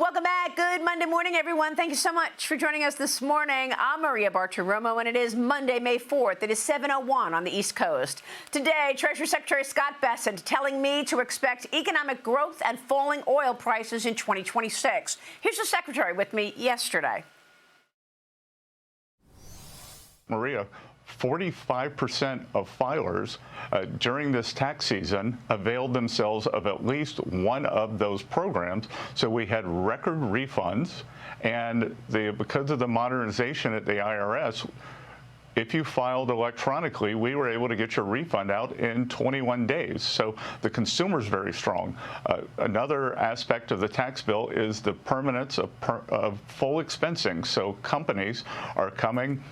Welcome back. Good Monday morning, everyone. Thank you so much for joining us this morning. I'm Maria Bartiromo, and it is Monday, May 4th. It is 7:01 on the East Coast. Today, Treasury Secretary Scott Bessent telling me to expect economic growth and falling oil prices in 2026. Here's the Secretary with me yesterday. Maria, 45% of filers during this tax season availed themselves of at least one of those programs. So we had record refunds, and because of the modernization at the IRS, if you filed electronically, we were able to get your refund out in 21 days. So the consumer's very strong. Another aspect of the tax bill is the permanence of full expensing. So companies are coming,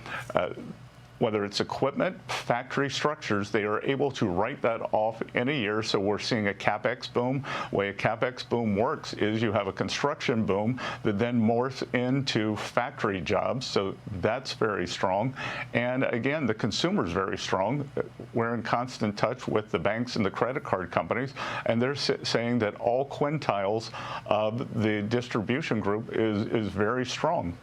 whether it's equipment, factory structures, they are able to write that off in a year. So we're seeing a CapEx boom. The way a CapEx boom works is you have a construction boom that then morphs into factory jobs. So that's very strong. And again, the consumer's very strong. We're in constant touch with the banks and the credit card companies, and they're saying that all quintiles of the distribution group is very strong.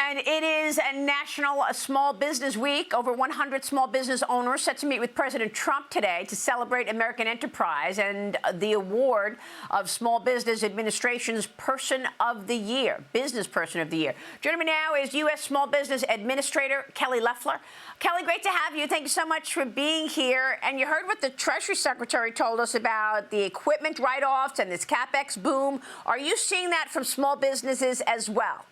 And it is a National Small Business Week. Over 100 small business owners set to meet with President Trump today to celebrate American enterprise and the award of Small Business Administration's Person of the Year, Business Person of the Year. Joining me now is U.S. Small Business Administrator Kelly Loeffler. Kelly, great to have you. Thank you so much for being here. And you heard what the Treasury Secretary told us about the equipment write-offs and this CapEx boom. Are you seeing that from small businesses as well?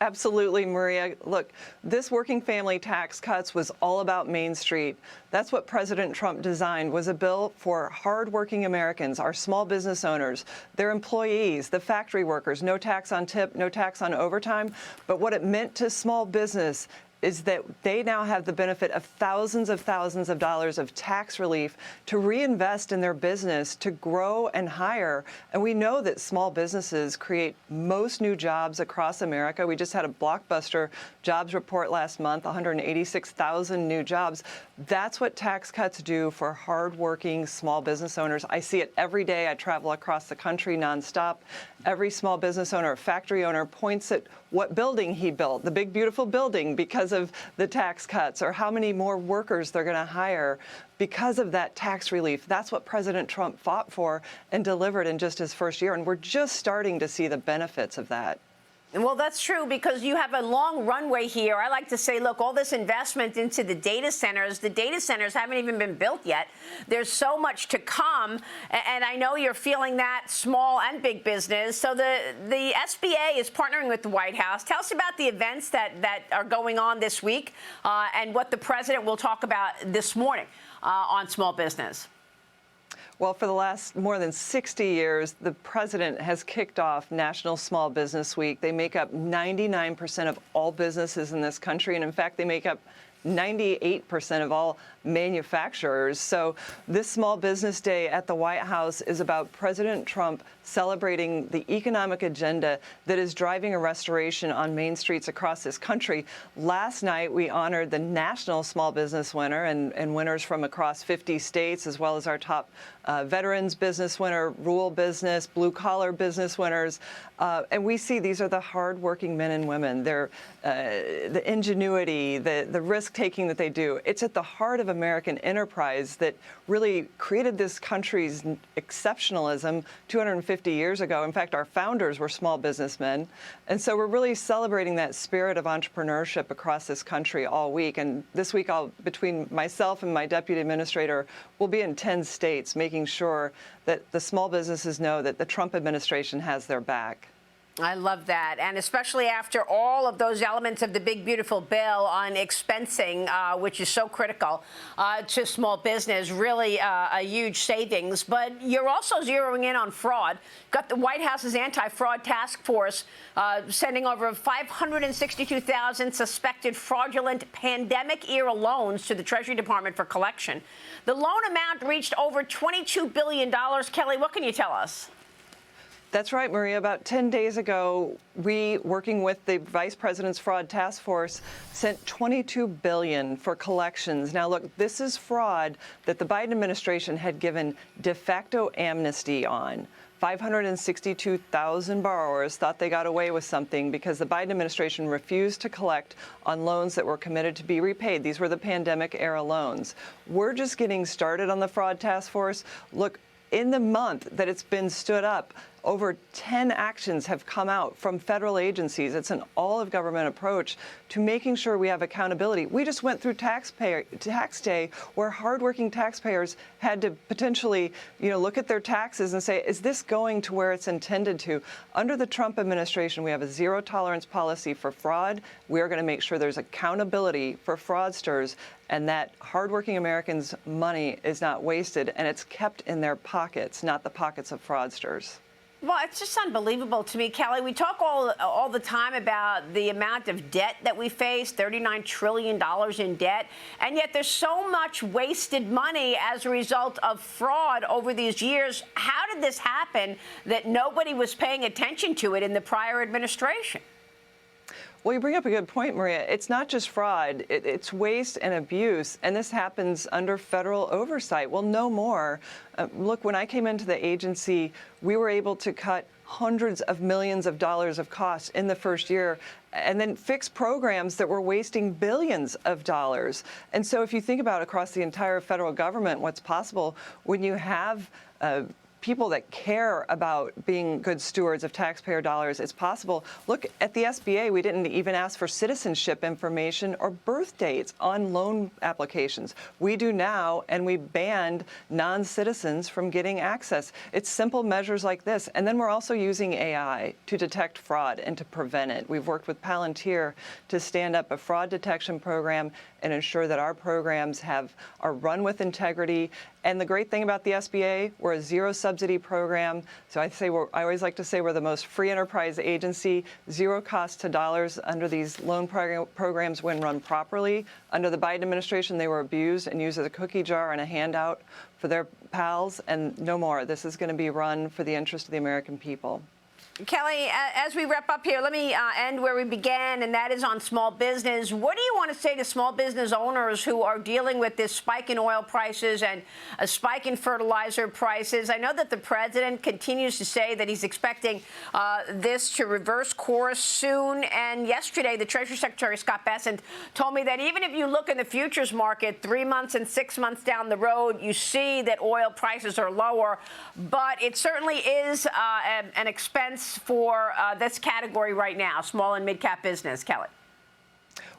Absolutely, Maria. Look, this working family tax cuts was all about Main Street. That's what President Trump designed, was a bill for hardworking Americans, our small business owners, their employees, the factory workers, no tax on tip, no tax on overtime. But what it meant to small business is that they now have the benefit of thousands of dollars of tax relief to reinvest in their business, to grow and hire. And we know that small businesses create most new jobs across America. We just had a blockbuster jobs report last month, 186,000 new jobs. That's what tax cuts do for hardworking small business owners. I see it every day. I travel across the country nonstop. Every small business owner, factory owner points at what building he built, the big, beautiful building, because of the tax cuts, or how many more workers they're going to hire because of that tax relief. That's what President Trump fought for and delivered in just his first year. And we're just starting to see the benefits of that. Well, that's true, because you have a long runway here. I like to say, look, all this investment into the data centers haven't even been built yet. There's so much to come, and I know you're feeling that, small and big business. So the SBA is partnering with the White House. Tell us about the events that are going on this week and what the president will talk about this morning on small business. Well, for the last more than 60 years, the president has kicked off National Small Business Week. They make up 99% of all businesses in this country, and in fact, they make up 98% of all manufacturers. So this Small Business Day at the White House is about President Trump celebrating the economic agenda that is driving a restoration on main streets across this country. Last night, we honored the National Small Business winner and winners from across 50 states, as well as our top veterans business winner, rural business, blue-collar business winners. And we see these are the hardworking men and women. They're the ingenuity, the risk-taking that they do. It's at the heart of American enterprise that really created this country's exceptionalism 250 years ago. In fact, our founders were small businessmen. And so we're really celebrating that spirit of entrepreneurship across this country all week. And this week, between myself and my deputy administrator, we'll be in 10 states making sure that the small businesses know that the Trump administration has their back. I love that. And especially after all of those elements of the big, beautiful bill on expensing, which is so critical to small business, really a huge savings. But you're also zeroing in on fraud. Got the White House's anti-fraud task force sending over 562,000 suspected fraudulent pandemic-era loans to the Treasury Department for collection. The loan amount reached over $22 billion. Kelly, what can you tell us? That's right, Maria. About 10 days ago, we, working with the Vice President's Fraud Task Force, sent $22 billion for collections. Now, look, this is fraud that the Biden administration had given de facto amnesty on. 562,000 borrowers thought they got away with something because the Biden administration refused to collect on loans that were committed to be repaid. These were the pandemic-era loans. We're just getting started on the fraud task force. Look, in the month that it's been stood up, over 10 actions have come out from federal agencies. It's an all-of-government approach to making sure we have accountability. We just went through tax day where hardworking taxpayers had to potentially, look at their taxes and say, is this going to where it's intended to? Under the Trump administration, we have a zero-tolerance policy for fraud. We are going to make sure there's accountability for fraudsters and that hardworking Americans' money is not wasted and it's kept in their pockets, not the pockets of fraudsters. Well, it's just unbelievable to me, Kelly. We talk all the time about the amount of debt that we face, $39 trillion in debt, and yet there's so much wasted money as a result of fraud over these years. How did this happen that nobody was paying attention to it in the prior administration? Well, you bring up a good point, Maria. It's not just fraud. It's waste and abuse, and this happens under federal oversight. Well, no more. Look, when I came into the agency, we were able to cut hundreds of millions of dollars of costs in the first year and then fix programs that were wasting billions of dollars. And so if you think about across the entire federal government, what's possible when you have people that care about being good stewards of taxpayer dollars, it's possible. Look, at the SBA, we didn't even ask for citizenship information or birth dates on loan applications. We do now, and we banned non-citizens from getting access. It's simple measures like this. And then we're also using AI to detect fraud and to prevent it. We've worked with Palantir to stand up a fraud detection program and ensure that our programs are run with integrity. And the great thing about the SBA, we're a zero-subsidy program. So I always like to say we're the most free enterprise agency, zero cost to dollars under these loan programs when run properly. Under the Biden administration, they were abused and used as a cookie jar and a handout for their pals, and no more. This is going to be run for the interest of the American people. Kelly, as we wrap up here, let me end where we began, and that is on small business. What do you want to say to small business owners who are dealing with this spike in oil prices and a spike in fertilizer prices? I know that the president continues to say that he's expecting this to reverse course soon. And yesterday, the Treasury Secretary, Scott Bessent, told me that even if you look in the futures market 3 months and 6 months down the road, you see that oil prices are lower. But it certainly is an expense for this category right now, small and mid-cap business. Kelly.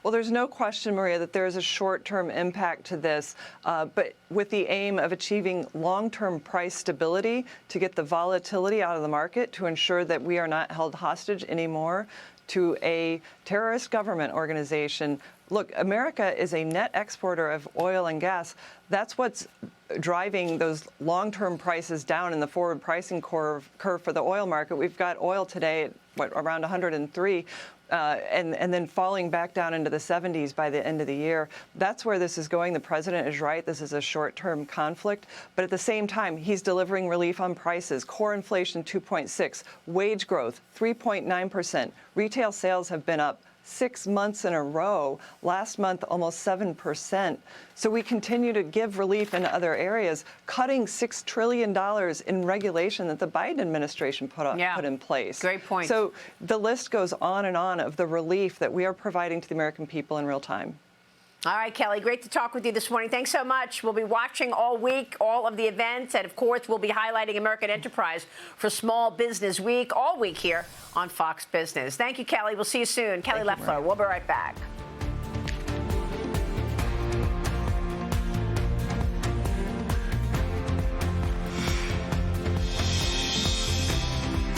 Well, there's no question, Maria, that there is a short-term impact to this, but with the aim of achieving long-term price stability to get the volatility out of the market to ensure that we are not held hostage anymore to a terrorist government organization. Look, America is a net exporter of oil and gas. That's what's driving those long-term prices down in the forward pricing curve for the oil market. We've got oil today at around 103, and then falling back down into the 70s by the end of the year. That's where this is going. The president is right. This is a short-term conflict. But at the same time, he's delivering relief on prices. Core inflation 2.6, wage growth 3.9%. Retail sales have been up 6 months in a row. Last month, almost 7%. So we continue to give relief in other areas, cutting $6 trillion in regulation that the Biden administration put in place. Great point. So the list goes on and on of the relief that we are providing to the American people in real time. All right, Kelly, great to talk with you this morning. Thanks so much. We'll be watching all week, all of the events, and of course, we'll be highlighting American Enterprise for Small Business Week all week here on Fox Business. Thank you, Kelly. We'll see you soon. Kelly Loeffler, we'll be right back.